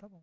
Tá bom.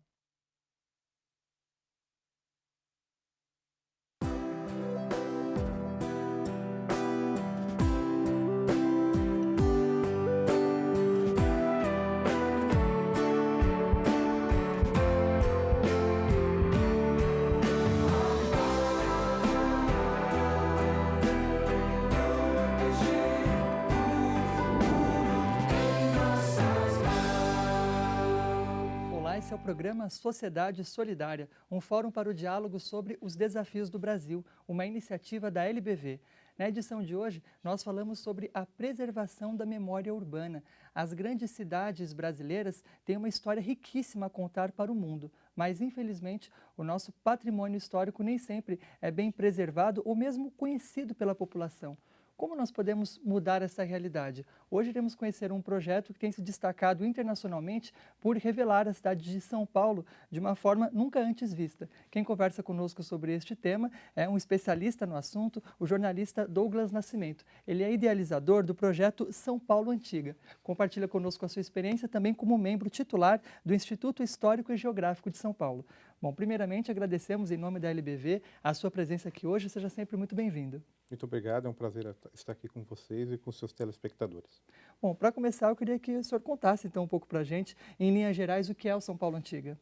Olá, esse é o programa Sociedade Solidária, um fórum para o diálogo sobre os desafios do Brasil, uma iniciativa da LBV. Na edição de hoje, nós falamos sobre a preservação da memória urbana. As grandes cidades brasileiras têm uma história riquíssima a contar para o mundo, mas infelizmente o nosso patrimônio histórico nem sempre é bem preservado ou mesmo conhecido pela população. Como nós podemos mudar essa realidade? Hoje iremos conhecer um projeto que tem se destacado internacionalmente por revelar a cidade de São Paulo de uma forma nunca antes vista. Quem conversa conosco sobre este tema é um especialista no assunto, o jornalista Douglas Nascimento. Ele é idealizador do projeto São Paulo Antiga. Compartilha conosco a sua experiência também como membro titular do Instituto Histórico e Geográfico de São Paulo. Bom, primeiramente agradecemos em nome da LBV a sua presença aqui hoje. Seja sempre muito bem-vindo. Muito obrigado, é um prazer estar aqui com vocês e com seus telespectadores. Bom, para começar, eu queria que o senhor contasse então um pouco para a gente, em linhas gerais, o que é o São Paulo Antiga.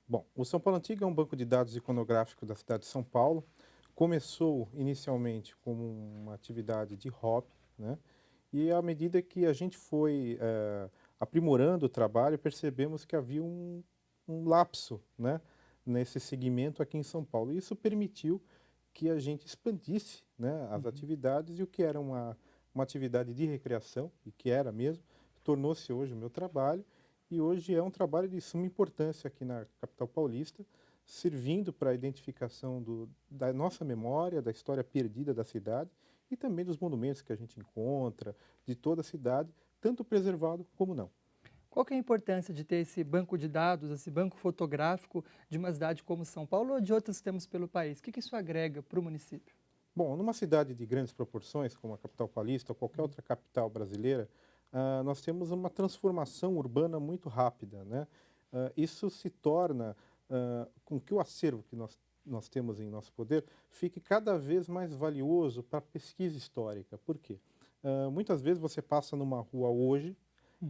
Bom, o São Paulo Antigo é um banco de dados iconográfico da cidade de São Paulo. Começou inicialmente como uma atividade de hobby, né? E à medida que a gente foi aprimorando o trabalho, percebemos que havia um lapso, né, nesse segmento aqui em São Paulo. E isso permitiu que a gente expandisse, né, as atividades, e o que era uma atividade de recreação, e que era mesmo, tornou-se hoje o meu trabalho, e hoje é um trabalho de suma importância aqui na capital paulista, servindo para a identificação da nossa memória, da história perdida da cidade e também dos monumentos que a gente encontra, de toda a cidade, tanto preservado como não. Qual que é a importância de ter esse banco de dados, esse banco fotográfico de uma cidade como São Paulo ou de outras que temos pelo país? O que isso agrega para o município? Bom, numa cidade de grandes proporções, como a capital paulista ou qualquer outra capital brasileira, nós temos uma transformação urbana muito rápida, né? Isso se torna com que o acervo que nós temos em nosso poder fique cada vez mais valioso para a pesquisa histórica. Por quê? Muitas vezes você passa numa rua hoje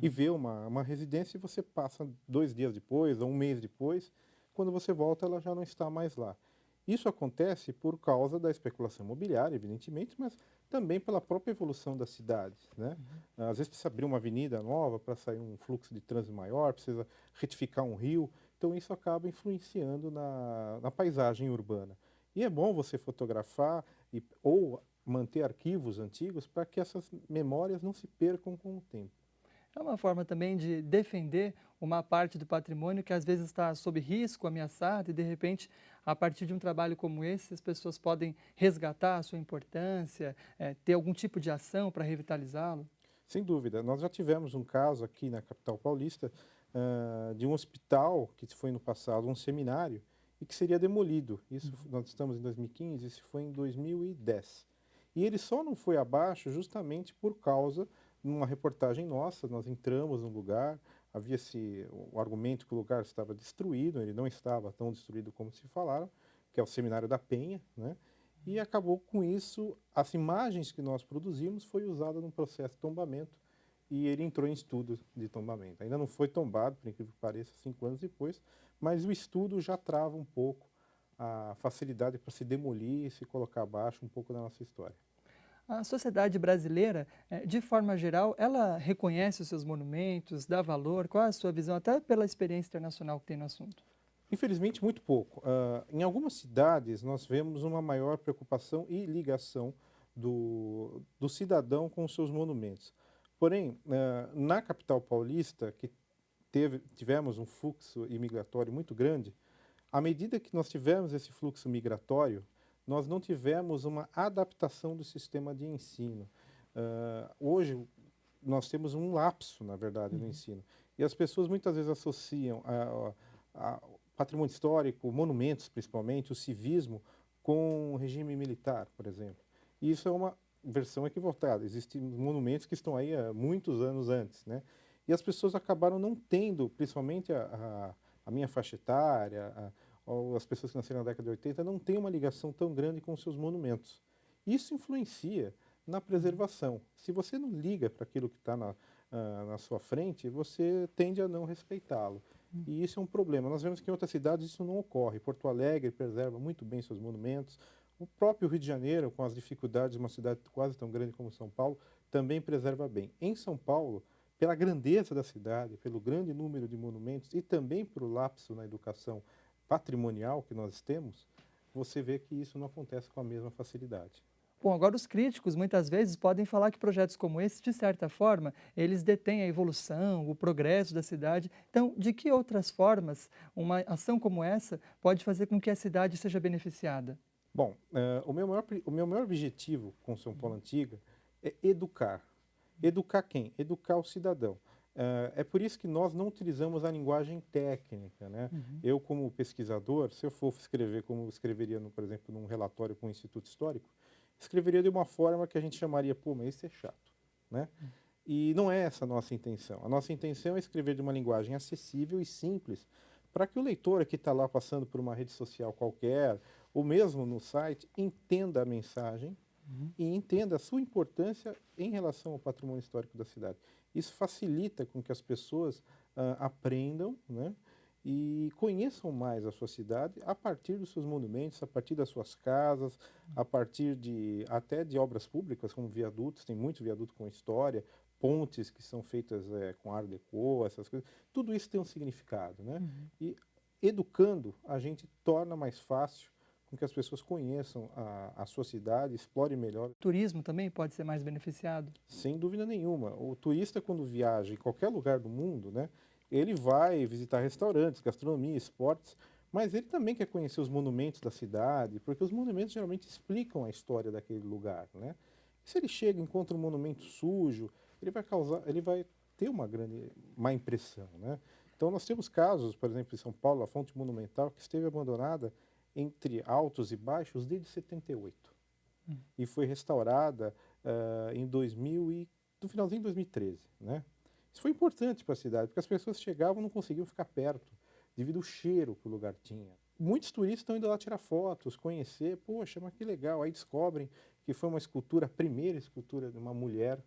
e vê uma residência, e você passa 2 dias depois ou um mês depois, quando você volta ela já não está mais lá. Isso acontece por causa da especulação imobiliária, evidentemente, mas também pela própria evolução das cidades, né? Às vezes precisa abrir uma avenida nova para sair um fluxo de trânsito maior, precisa retificar um rio, então isso acaba influenciando na paisagem urbana. E é bom você fotografar ou manter arquivos antigos para que essas memórias não se percam com o tempo. É uma forma também de defender uma parte do patrimônio que às vezes está sob risco, ameaçado, e de repente, a partir de um trabalho como esse, as pessoas podem resgatar a sua importância, ter algum tipo de ação para revitalizá-lo. Sem dúvida. Nós já tivemos um caso aqui na capital paulista, de um hospital que foi no passado um seminário e que seria demolido. Nós estamos em 2015, isso foi em 2010. E ele só não foi abaixo justamente por causa de uma reportagem nossa. Nós entramos no lugar, havia-se o argumento que o lugar estava destruído, ele não estava tão destruído como se falaram, que é o Seminário da Penha, né? E acabou com isso, as imagens que nós produzimos foi usada num processo de tombamento e ele entrou em estudo de tombamento. Ainda não foi tombado, por incrível que pareça, 5 anos depois, mas o estudo já trava um pouco a facilidade para se demolir e se colocar abaixo um pouco da nossa história. A sociedade brasileira, de forma geral, ela reconhece os seus monumentos, dá valor? Qual é a sua visão, até pela experiência internacional que tem no assunto? Infelizmente, muito pouco. Em algumas cidades, nós vemos uma maior preocupação e ligação do cidadão com os seus monumentos. Porém, na capital paulista, que tivemos um fluxo imigratório muito grande, à medida que nós tivemos esse fluxo migratório, nós não tivemos uma adaptação do sistema de ensino. Hoje, nós temos um lapso, na verdade, no ensino. E as pessoas muitas vezes associam a patrimônio histórico, monumentos principalmente, o civismo, com o regime militar, por exemplo. E isso é uma versão equivocada. Existem monumentos que estão aí há muitos anos antes, né? E as pessoas acabaram não tendo, principalmente a minha faixa etária, ou as pessoas que nasceram na década de 80, não têm uma ligação tão grande com os seus monumentos. Isso influencia na preservação. Se você não liga para aquilo que está na sua frente, você tende a não respeitá-lo. E isso é um problema. Nós vemos que em outras cidades isso não ocorre. Porto Alegre preserva muito bem seus monumentos. O próprio Rio de Janeiro, com as dificuldades de uma cidade quase tão grande como São Paulo, também preserva bem. Em São Paulo, pela grandeza da cidade, pelo grande número de monumentos e também pelo lapso na educação patrimonial que nós temos, você vê que isso não acontece com a mesma facilidade. Bom, agora os críticos muitas vezes podem falar que projetos como esse, de certa forma, eles detêm a evolução, o progresso da cidade. Então, de que outras formas uma ação como essa pode fazer com que a cidade seja beneficiada? Bom, o meu maior objetivo com São Paulo Antiga é educar. Educar quem? Educar o cidadão. É por isso que nós não utilizamos a linguagem técnica, né? Eu, como pesquisador, se eu for escrever como escreveria, por exemplo, num relatório com o Instituto Histórico, escreveria de uma forma que a gente chamaria, pô, mas isso é chato, né? E não é essa a nossa intenção. A nossa intenção é escrever de uma linguagem acessível e simples, para que o leitor que está lá passando por uma rede social qualquer, ou mesmo no site, entenda a mensagem e entenda a sua importância em relação ao patrimônio histórico da cidade. Isso facilita com que as pessoas aprendam, né, e conheçam mais a sua cidade a partir dos seus monumentos, a partir das suas casas, a partir até de obras públicas, como viadutos, tem muito viaduto com história, pontes que são feitas com Art Deco, essas coisas. Tudo isso tem um significado, né? E educando, a gente torna mais fácil com que as pessoas conheçam a sua cidade, explorem melhor. O turismo também pode ser mais beneficiado? Sem dúvida nenhuma. O turista, quando viaja em qualquer lugar do mundo, né, ele vai visitar restaurantes, gastronomia, esportes, mas ele também quer conhecer os monumentos da cidade, porque os monumentos geralmente explicam a história daquele lugar, né? E se ele chega e encontra um monumento sujo, ele vai ter uma grande má impressão, né? Então nós temos casos, por exemplo, em São Paulo, a Fonte Monumental, que esteve abandonada entre altos e baixos desde 78 e foi restaurada em 2000 no finalzinho de 2013, né? Isso foi importante para a cidade, porque as pessoas chegavam e não conseguiam ficar perto, devido ao cheiro que o lugar tinha. Muitos turistas estão indo lá tirar fotos, conhecer, poxa, mas que legal. Aí descobrem que foi uma escultura, a primeira escultura de uma mulher,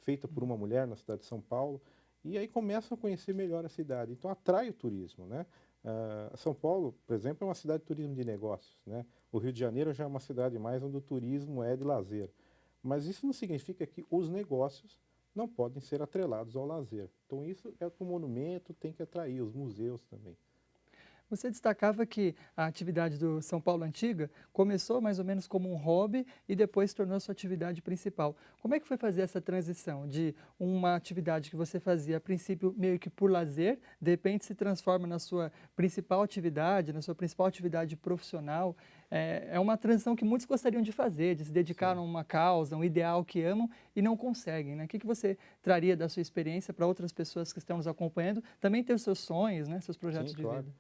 feita por uma mulher na cidade de São Paulo, e aí começam a conhecer melhor a cidade. Então atrai o turismo, né? São Paulo, por exemplo, é uma cidade de turismo de negócios, né? O Rio de Janeiro já é uma cidade mais onde o turismo é de lazer. Mas isso não significa que os negócios não podem ser atrelados ao lazer. Então isso é o que o monumento tem que atrair, os museus também. Você destacava que a atividade do São Paulo Antiga começou mais ou menos como um hobby e depois tornou sua atividade principal. Como é que foi fazer essa transição de uma atividade que você fazia a princípio meio que por lazer, de repente se transforma na sua principal atividade, na sua principal atividade profissional? É uma transição que muitos gostariam de fazer, de se dedicar a Sim. uma causa, um ideal que amam e não conseguem, né? O que você traria da sua experiência para outras pessoas que estão nos acompanhando também ter os seus sonhos, né, seus projetos Sim, de claro. vida?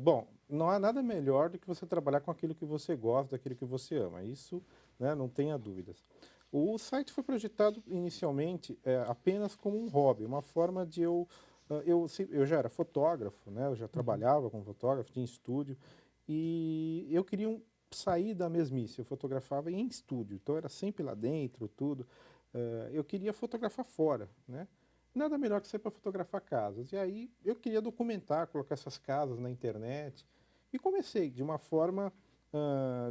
Bom, não há nada melhor do que você trabalhar com aquilo que você gosta, daquilo que você ama. Isso, né, não tenha dúvidas. O site foi projetado inicialmente apenas como um hobby, uma forma de eu já era fotógrafo, né, eu já trabalhava como fotógrafo, tinha estúdio, e eu queria sair da mesmice. Eu fotografava em estúdio, então era sempre lá dentro, tudo. Eu queria fotografar fora, né? Nada melhor que ser para fotografar casas. E aí eu queria documentar, colocar essas casas na internet. E comecei de uma forma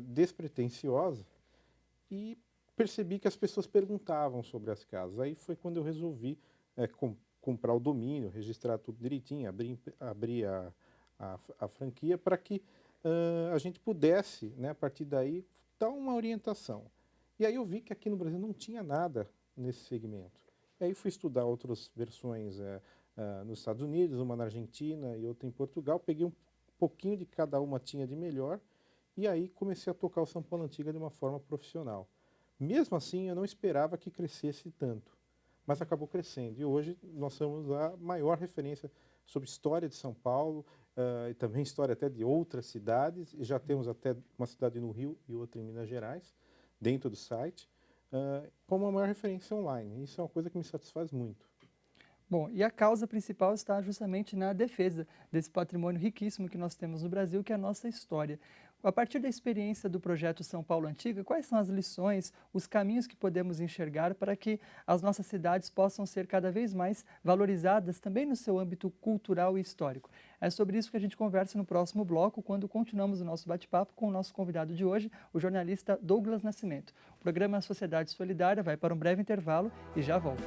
despretensiosa e percebi que as pessoas perguntavam sobre as casas. Aí foi quando eu resolvi comprar o domínio, registrar tudo direitinho, abrir a franquia para que a gente pudesse, né, a partir daí, dar uma orientação. E aí eu vi que aqui no Brasil não tinha nada nesse segmento. E aí fui estudar outras versões nos Estados Unidos, uma na Argentina e outra em Portugal. Peguei um pouquinho de cada uma tinha de melhor e aí comecei a tocar o São Paulo Antiga de uma forma profissional. Mesmo assim, eu não esperava que crescesse tanto, mas acabou crescendo. E hoje nós somos a maior referência sobre história de São Paulo e também história até de outras cidades. E já temos até uma cidade no Rio e outra em Minas Gerais, dentro do site. Como a maior referência online. Isso é uma coisa que me satisfaz muito. Bom, e a causa principal está justamente na defesa desse patrimônio riquíssimo que nós temos no Brasil, que é a nossa história. A partir da experiência do projeto São Paulo Antiga, quais são as lições, os caminhos que podemos enxergar para que as nossas cidades possam ser cada vez mais valorizadas também no seu âmbito cultural e histórico? É sobre isso que a gente conversa no próximo bloco, quando continuamos o nosso bate-papo com o nosso convidado de hoje, o jornalista Douglas Nascimento. O programa Sociedade Solidária vai para um breve intervalo e já volta.